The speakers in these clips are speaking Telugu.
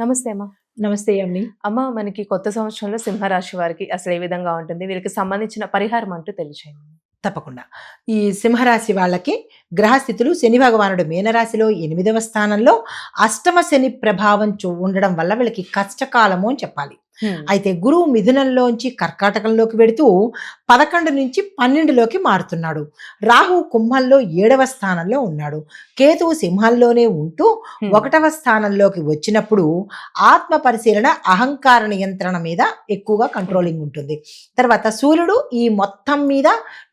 నమస్తే అమ్మ. నమస్తే అండి. అమ్మ మనకి కొత్త సంవత్సరంలో సింహరాశి వారికి అసలు ఏ విధంగా ఉంటుంది? వీరికి సంబంధించిన పరిహారం అంటూ తెలియచేయండి. తప్పకుండా. ఈ సింహరాశి వాళ్ళకి గ్రహస్థితులు శని భగవానుడు మీనరాశిలో 8వ స్థానంలో, అష్టమ శని ప్రభావం ఉండడం వల్ల వీళ్ళకి కష్టకాలము అని చెప్పాలి. అయితే గురువు మిథునంలోంచి కర్కాటకంలోకి వెడుతూ 11 నుంచి 12లోకి మారుతున్నాడు. రాహు కుంభంలో 7వ స్థానంలో ఉన్నాడు. కేతువు సింహంలోనే ఉంటూ 1వ స్థానంలోకి వచ్చినప్పుడు ఆత్మ పరిశీలన, అహంకార నియంత్రణ మీద ఎక్కువగా కంట్రోలింగ్ ఉంటుంది. తర్వాత సూర్యుడు ఈ మొత్తం మీద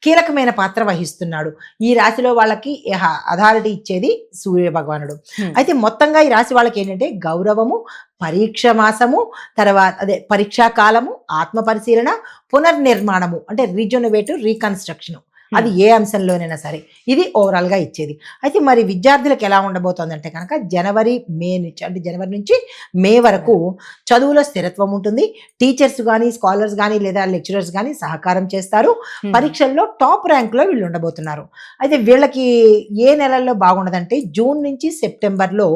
కీలకమైన పాత్ర వహిస్తున్నాడు. ఈ రాశిలో వాళ్ళకి అథారిటీ ఇచ్చేది సూర్య భగవానుడు. అయితే మొత్తంగా ఈ రాశి వాళ్ళకి ఏంటంటే గౌరవము, పరీక్ష మాసము, తర్వాత పరీక్షా కాలము, ఆత్మ పరిశీలన, పునర్నిర్మాణము అంటే రీజనరేటివ్ రీకన్స్ట్రక్షన్, అది ఏ అంశంలోనైనా సరే ఇది ఓవరాల్గా ఇచ్చేది. అయితే మరి విద్యార్థులకు ఎలా ఉండబోతోందంటే కనుక జనవరి నుంచి మే వరకు చదువులో స్థిరత్వం ఉంటుంది. టీచర్స్ కానీ, స్కాలర్స్ కానీ లేదా లెక్చరర్స్ కానీ సహకారం చేస్తారు. పరీక్షల్లో టాప్ ర్యాంక్లో వీళ్ళు ఉండబోతున్నారు. అయితే వీళ్ళకి ఏ నెలల్లో బాగుండదంటే జూన్ నుంచి సెప్టెంబర్లో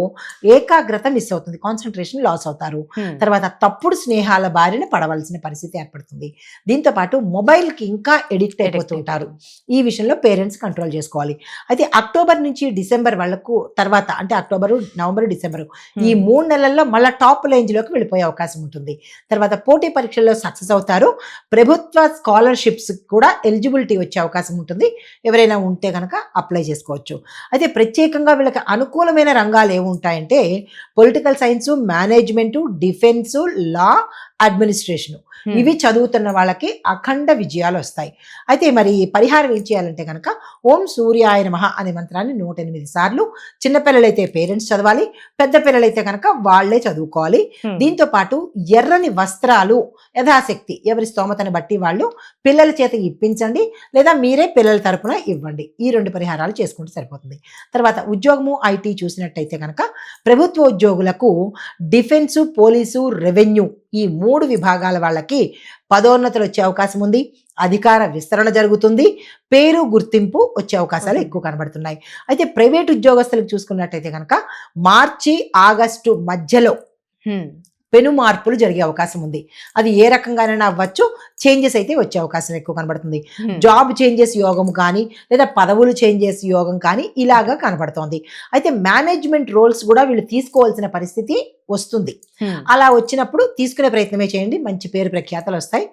ఏకాగ్రత మిస్ అవుతుంది, కాన్సన్ట్రేషన్ లాస్ అవుతారు. తర్వాత తప్పుడు స్నేహాల బారిన పడవలసిన పరిస్థితి ఏర్పడుతుంది. దీంతో పాటు మొబైల్కి ఇంకా ఎడిక్ట్ అయిపోతుంటారు. ఈ విషయంలో పేరెంట్స్ కంట్రోల్ చేసుకోవాలి. అయితే అక్టోబర్ నుంచి డిసెంబర్ వాళ్ళకు తర్వాత అంటే అక్టోబరు, నవంబరు, డిసెంబరు ఈ 3 నెలల్లో మళ్ళీ టాప్ రేంజ్లోకి వెళ్ళిపోయే అవకాశం ఉంటుంది. తర్వాత పోటీ పరీక్షల్లో సక్సెస్ అవుతారు. ప్రభుత్వ స్కాలర్షిప్స్ కూడా ఎలిజిబిలిటీ వచ్చే అవకాశం ఉంటుంది. ఎవరైనా ఉంటే కనుక అప్లై చేసుకోవచ్చు. అయితే ప్రత్యేకంగా వీళ్ళకి అనుకూలమైన రంగాలు ఏముంటాయంటే పొలిటికల్ సైన్సు, మేనేజ్మెంటు, డిఫెన్సు, లా, అడ్మినిస్ట్రేషను, ఇవి చదువుతున్న వాళ్ళకి అఖండ విజయాలు వస్తాయి. అయితే మరి పరిహారం ఏం చేయాలంటే కనుక ఓం సూర్యాయ నమః అనే మంత్రాన్ని 108 సార్లు, చిన్నపిల్లలైతే పేరెంట్స్ చదవాలి, పెద్ద పిల్లలైతే కనుక వాళ్లే చదువుకోవాలి. దీంతో పాటు ఎర్రని వస్త్రాలు యథాశక్తి ఎవరి స్తోమతను బట్టి వాళ్ళు పిల్లల చేత ఇప్పించండి, లేదా మీరే పిల్లల తరపున ఇవ్వండి. ఈ 2 పరిహారాలు చేసుకుంటే సరిపోతుంది. తర్వాత ఉద్యోగము, ఐటీ చూసినట్టయితే కనుక ప్రభుత్వ ఉద్యోగులకు డిఫెన్సు, పోలీసు, రెవెన్యూ ఈ 3 విభాగాల వాళ్ళకి పదోన్నతులు వచ్చే అవకాశం ఉంది. అధికార విస్తరణ జరుగుతుంది. పేరు, గుర్తింపు వచ్చే అవకాశాలు ఎక్కువ కనబడుతున్నాయి. అయితే ప్రైవేట్ ఉద్యోగస్తులకు చూసుకున్నట్టయితే కనుక మార్చి, ఆగస్టు మధ్యలో పెను మార్పులు జరిగే అవకాశం ఉంది. అది ఏ రకంగానైనా అవ్వచ్చు, చేంజెస్ అయితే వచ్చే అవకాశం ఎక్కువ కనబడుతుంది. జాబ్ చేంజెస్ యోగం కానీ, లేదా పదవులు చేంజెస్ యోగం కానీ ఇలాగా కనబడుతోంది. అయితే మేనేజ్మెంట్ రోల్స్ కూడా వీళ్ళు తీసుకోవాల్సిన పరిస్థితి వస్తుంది. అలా వచ్చినప్పుడు తీసుకునే ప్రయత్నమే చేయండి, మంచి పేరు ప్రఖ్యాతలు వస్తాయి,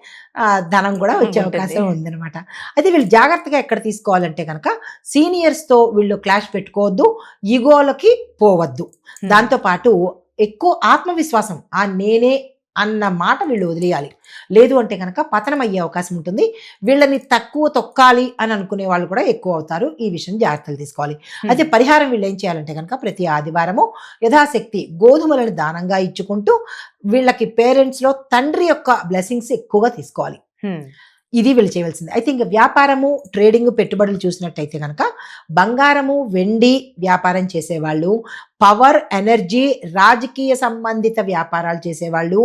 ధనం కూడా వచ్చే అవకాశం ఉందన్నమాట. అయితే వీళ్ళు జాగ్రత్తగా ఎక్కడ తీసుకోవాలంటే కనుక సీనియర్స్తో వీళ్ళు క్లాష్ పెట్టుకోవద్దు, ఈగోలకి పోవద్దు. దాంతోపాటు ఎక్కువ ఆత్మవిశ్వాసం, నేనే అన్న మాట వీళ్ళు వదిలేయాలి. లేదు అంటే కనుక పతనం అయ్యే అవకాశం ఉంటుంది. వీళ్ళని తక్కువ తొక్కాలి అని అనుకునే వాళ్ళు కూడా ఎక్కువ అవుతారు. ఈ విషయం జాగ్రత్తలు తీసుకోవాలి. అయితే పరిహారం వీళ్ళు ఏం చేయాలంటే కనుక ప్రతి ఆదివారము యథాశక్తి గోధుమలను దానంగా ఇచ్చుకుంటూ వీళ్ళకి పేరెంట్స్లో తండ్రి యొక్క బ్లెస్సింగ్స్ ఎక్కువగా తీసుకోవాలి. ఇది వీళ్ళు చేయవలసింది. అయితే ఇంకా వ్యాపారము, ట్రేడింగ్, పెట్టుబడులు చూసినట్టయితే కనుక బంగారము, వెండి వ్యాపారం చేసేవాళ్ళు, పవర్, ఎనర్జీ, రాజకీయ సంబంధిత వ్యాపారాలు చేసేవాళ్ళు,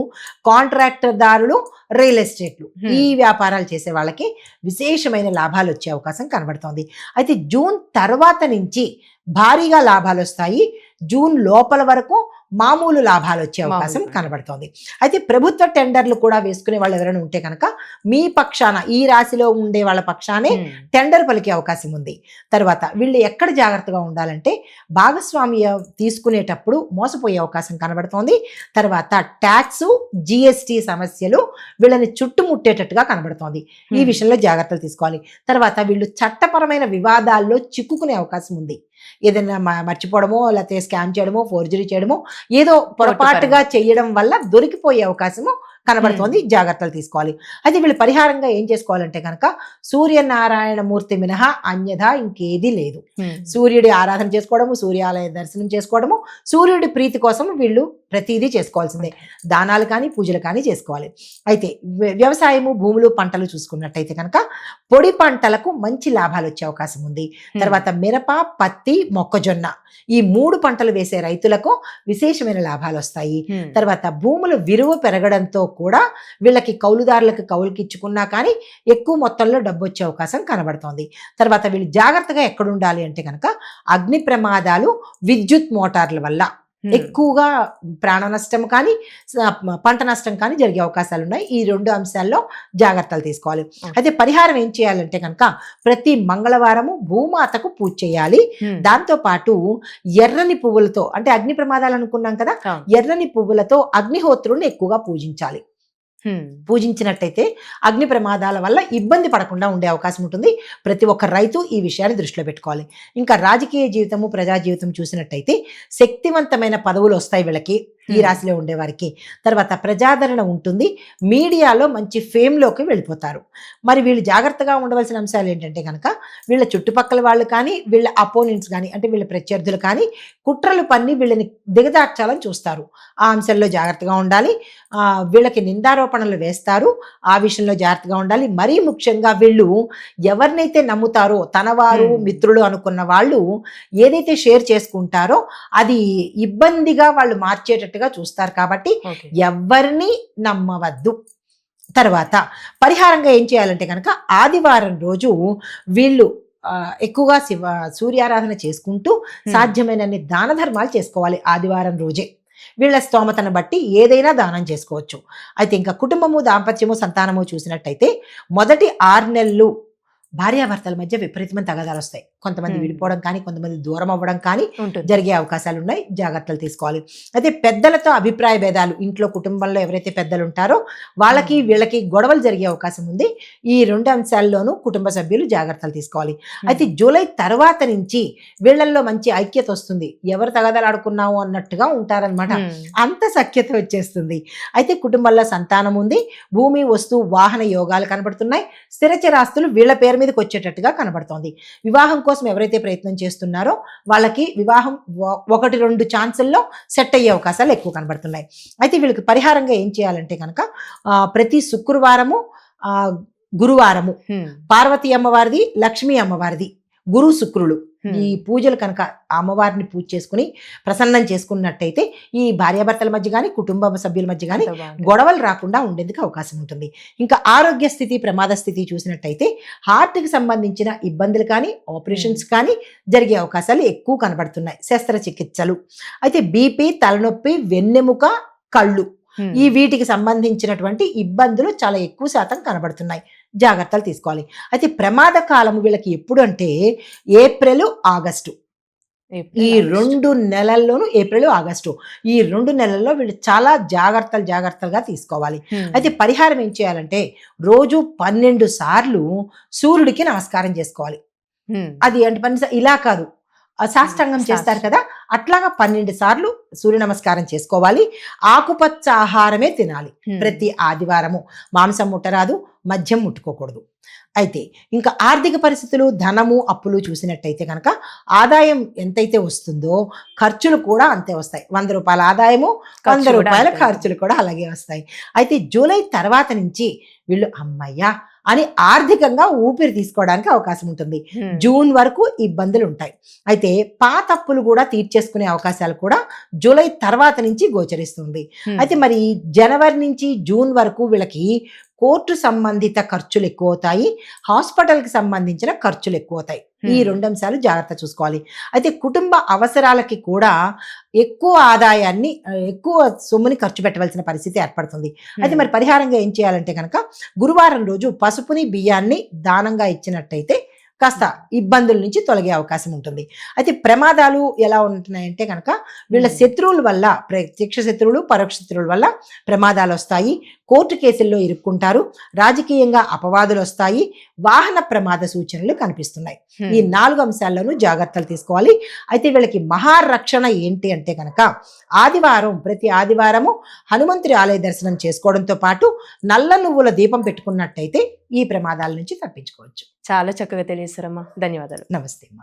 కాంట్రాక్టర్ దారులు, రియల్ ఎస్టేట్లు ఈ వ్యాపారాలు చేసే వాళ్ళకి విశేషమైన లాభాలు వచ్చే అవకాశం కనబడుతోంది. అయితే జూన్ తర్వాత నుంచి భారీగా లాభాలు వస్తాయి. జూన్ లోపల వరకు మామూలు లాభాలు వచ్చే అవకాశం కనబడుతోంది. అయితే ప్రభుత్వ టెండర్లు కూడా వేసుకునే వాళ్ళు ఎవరైనా ఉంటే కనుక మీ పక్షాన, ఈ రాశిలో ఉండే వాళ్ళ పక్షానే టెండర్ పలికే అవకాశం ఉంది. తర్వాత వీళ్ళు ఎక్కడ జాగ్రత్తగా ఉండాలంటే భాగస్వామ్య తీసుకునేటప్పుడు మోసపోయే అవకాశం కనబడుతోంది. తర్వాత ట్యాక్స్, జిఎస్టి సమస్యలు వీళ్ళని చుట్టుముట్టేటట్టుగా కనబడుతోంది. ఈ విషయంలో జాగ్రత్తలు తీసుకోవాలి. తర్వాత వీళ్ళు చట్టపరమైన వివాదాల్లో చిక్కుకునే అవకాశం ఉంది. ఏదైనా మర్చిపోవడమో, లేకపోతే స్కామ్ చేయడమో, ఫోర్జరీ చేయడమో, ఏదో పొరపాటుగా చేయడం వల్ల దొరికిపోయే అవకాశము కనబడుతోంది. జాగ్రత్తలు తీసుకోవాలి. అయితే వీళ్ళు పరిహారంగా ఏం చేసుకోవాలంటే కనుక సూర్యనారాయణ మూర్తి మినహా అన్యథా ఇంకేది లేదు. సూర్యుడి ఆరాధన చేసుకోవడము, సూర్యాలయ దర్శనం చేసుకోవడము, సూర్యుడి ప్రీతి కోసం వీళ్ళు ప్రతిదీ చేసుకోవాల్సిందే. దానాలు కానీ, పూజలు కానీ చేసుకోవాలి. అయితే వ్యవసాయము, భూములు, పంటలు చూసుకున్నట్టయితే కనుక పొడి పంటలకు మంచి లాభాలు వచ్చే అవకాశం ఉంది. తర్వాత మిరప, పత్తి, మొక్కజొన్న ఈ 3 పంటలు వేసే రైతులకు విశేషమైన లాభాలు వస్తాయి. తర్వాత భూములు విలువ పెరగడంతో కూడా వీళ్ళకి కౌలుదారులకు కౌలుకి ఇచ్చుకున్నా కానీ ఎక్కువ మొత్తంలో డబ్బు వచ్చే అవకాశం కనబడుతోంది. తర్వాత వీళ్ళు జాగ్రత్తగా ఎక్కడుండాలి అంటే కనుక అగ్ని ప్రమాదాలు, విద్యుత్ మోటార్ల వల్ల ఎక్కువగా ప్రాణ నష్టం కానీ పంట నష్టం కానీ జరిగే అవకాశాలు ఉన్నాయి. ఈ 2 అంశాల్లో జాగ్రత్తలు తీసుకోవాలి. అయితే పరిహారం ఏం చేయాలంటే కనుక ప్రతి మంగళవారము భూమాతకు పూజ చేయాలి. దాంతో పాటు ఎర్రని పువ్వులతో, అంటే అగ్ని ప్రమాదాలు అనుకున్నాం కదా, ఎర్రని పువ్వులతో అగ్నిహోత్రుని ఎక్కువగా పూజించాలి. పూజించినట్టయితే అగ్ని ప్రమాదాల వల్ల ఇబ్బంది పడకుండా ఉండే అవకాశం ఉంటుంది. ప్రతి ఒక్క రైతు ఈ విషయాన్ని దృష్టిలో పెట్టుకోవాలి. ఇంకా రాజకీయ జీవితము, ప్రజా జీవితం చూసినట్టయితే శక్తివంతమైన పదవులు వస్తాయి వీళ్ళకి, ఈ రాశిలో ఉండేవారికి. తర్వాత ప్రజాదరణ ఉంటుంది, మీడియాలో మంచి ఫేమ్లోకి వెళ్ళిపోతారు. మరి వీళ్ళు జాగ్రత్తగా ఉండవలసిన అంశాలు ఏంటంటే కనుక వీళ్ళ చుట్టుపక్కల వాళ్ళు కానీ, వీళ్ళ అపోనెంట్స్ కానీ, అంటే వీళ్ళ ప్రత్యర్థులు కానీ కుట్రలు పన్ని వీళ్ళని దిగదార్చాలని చూస్తారు. ఆ అంశంలో జాగ్రత్తగా ఉండాలి. వీళ్ళకి నిందారోపణలు వేస్తారు, ఆ విషయంలో జాగ్రత్తగా ఉండాలి. మరీ ముఖ్యంగా వీళ్ళు ఎవరినైతే నమ్ముతారో, తనవారు మిత్రులు అనుకున్న వాళ్ళు ఏదైతే షేర్ చేసుకుంటారో అది ఇబ్బందిగా వాళ్ళు మార్చేటట్టుగా చూస్తారు. కాబట్టి ఎవరిని నమ్మవద్దు. తర్వాత పరిహారంగా ఏం చేయాలంటే కనుక ఆదివారం రోజు వీళ్ళు ఎక్కువగా సూర్యారాధన చేసుకుంటూ సాధ్యమైనన్ని దాన ధర్మాలు చేసుకోవాలి. ఆదివారం రోజే వీళ్ళ స్తోమతను బట్టి ఏదైనా దానం చేసుకోవచ్చు. అయితే ఇంకా కుటుంబము, దాంపత్యము, సంతానము చూసినట్టయితే మొదటి 6 నెలలు భార్యాభర్తల మధ్య విపరీతమైన తగాదాలు వస్తాయి. కొంతమంది విడిపోవడం కానీ, కొంతమంది దూరం అవ్వడం కానీ జరిగే అవకాశాలు ఉన్నాయి. జాగ్రత్తలు తీసుకోవాలి. అయితే పెద్దలతో అభిప్రాయ భేదాలు, ఇంట్లో కుటుంబంలో ఎవరైతే పెద్దలు ఉంటారో వాళ్ళకి వీళ్ళకి గొడవలు జరిగే అవకాశం ఉంది. ఈ 2 అంశాల్లోనూ కుటుంబ సభ్యులు జాగ్రత్తలు తీసుకోవాలి. అయితే జూలై తర్వాత నుంచి వీళ్ళల్లో మంచి ఐక్యత వస్తుంది. ఎవరు తగాదాలు ఆడుకున్నావు అన్నట్టుగా ఉంటారనమాట. అంత సఖ్యత వచ్చేస్తుంది. అయితే కుటుంబంలో సంతానం ఉంది, భూమి, వస్తు, వాహన యోగాలు కనబడుతున్నాయి. స్థిరచరాస్తులు వీళ్ళ పేరు మీదకి వచ్చేటట్టుగా కనబడుతోంది. వివాహం కోసం ఎవరైతే ప్రయత్నం చేస్తున్నారో వాళ్ళకి వివాహం 1-2 ఛాన్సుల్లో సెట్ అయ్యే అవకాశాలు ఎక్కువ కనబడుతున్నాయి. అయితే వీళ్ళకి పరిహారంగా ఏం చేయాలంటే కనుక ప్రతి శుక్రవారము, గురువారము పార్వతీ అమ్మవారిది, లక్ష్మీ అమ్మవారిది, గురు శుక్రులు ఈ పూజలు కనుక అమ్మవారిని పూజ చేసుకుని ప్రసన్నం చేసుకున్నట్టయితే ఈ భార్యాభర్తల మధ్య కానీ, కుటుంబ సభ్యుల మధ్య కానీ గొడవలు రాకుండా ఉండేందుకు అవకాశం ఉంటుంది. ఇంకా ఆరోగ్య స్థితి, ప్రమాద స్థితి చూసినట్టయితే హార్ట్కి సంబంధించిన ఇబ్బందులు కానీ, ఆపరేషన్స్ కానీ జరిగే అవకాశాలు ఎక్కువ కనబడుతున్నాయి. శస్త్రచికిత్సలు. అయితే బీపీ, తలనొప్పి, వెన్నెముక, కళ్ళు, ఈ వీటికి సంబంధించినటువంటి ఇబ్బందులు చాలా ఎక్కువ శాతం కనబడుతున్నాయి. జాగ్రత్తలు తీసుకోవాలి. అయితే ప్రమాద కాలము వీళ్ళకి ఎప్పుడు అంటే ఏప్రిల్, ఆగస్టు. ఈ 2 నెలల్లోనూ, ఏప్రిల్, ఆగస్టు, ఈ 2 నెలల్లో వీళ్ళు చాలా జాగ్రత్తలుగా తీసుకోవాలి. అయితే పరిహారం ఏం చేయాలంటే రోజు 12 సార్లు సూర్యుడికి నమస్కారం చేసుకోవాలి. అది అంటే ఇలా కాదు, సాష్టాంగం చేస్తారు కదా, అట్లాగా 12 సార్లు సూర్య నమస్కారం చేసుకోవాలి. ఆకుపచ్చ ఆహారమే తినాలి. ప్రతి ఆదివారము మాంసం ముట్టరాదు, మద్యం ముట్టుకోకూడదు. అయితే ఇంకా ఆర్థిక పరిస్థితులు, ధనము, అప్పులు చూసినట్టయితే కనుక ఆదాయం ఎంతైతే వస్తుందో ఖర్చులు కూడా అంతే వస్తాయి. 100 రూపాయల ఆదాయము, 100 రూపాయల ఖర్చులు కూడా అలాగే వస్తాయి. అయితే జూలై తర్వాత నుంచి వీళ్ళు అమ్మయ్యా అని ఆర్థికంగా ఊపిరి తీసుకోవడానికి అవకాశం ఉంటుంది. జూన్ వరకు ఇబ్బందులు ఉంటాయి. అయితే పాత అప్పులు కూడా తీర్చేసుకునే అవకాశాలు కూడా జూలై తర్వాత నుంచి గోచరిస్తుంది. అయితే మరి జనవరి నుంచి జూన్ వరకు వీళ్ళకి కోర్టు సంబంధిత ఖర్చులు ఎక్కువ అవుతాయి, హాస్పిటల్కి సంబంధించిన ఖర్చులు ఎక్కువ అవుతాయి. ఈ 2 అంశాలు జాగ్రత్త చూసుకోవాలి. అయితే కుటుంబ అవసరాలకి కూడా ఎక్కువ ఆదాయాన్ని, ఎక్కువ సొమ్ముని ఖర్చు పెట్టవలసిన పరిస్థితి ఏర్పడుతుంది. అయితే మరి పరిహారంగా ఏం చేయాలంటే కనుక గురువారం రోజు పసుపుని, బియ్యాన్ని దానంగా ఇచ్చినట్టయితే కాస్త ఇబ్బందుల నుంచి తొలగే అవకాశం ఉంటుంది. అయితే ప్రమాదాలు ఎలా ఉంటున్నాయంటే కనుక వీళ్ళ శత్రువుల వల్ల, ప్రత్యక్ష శత్రువులు, పరోక్ష శత్రువుల వల్ల ప్రమాదాలు వస్తాయి. కోర్టు కేసుల్లో ఇరుక్కుంటారు. రాజకీయంగా అపవాదులు వస్తాయి. వాహన ప్రమాద సూచనలు కనిపిస్తున్నాయి. ఈ 4 అంశాల్లోనూ జాగ్రత్తలు తీసుకోవాలి. అయితే వీళ్ళకి మహారక్షణ ఏంటి అంటే కనుక ఆదివారం, ప్రతి ఆదివారము హనుమంతుడి ఆలయ దర్శనం చేసుకోవడంతో పాటు నల్ల నువ్వుల దీపం పెట్టుకున్నట్టయితే ఈ ప్రమాదాల నుంచి తప్పించుకోవచ్చు. చాలా చక్కగా తెలియజేశారమ్మా. ధన్యవాదాలు. నమస్తే అమ్మా.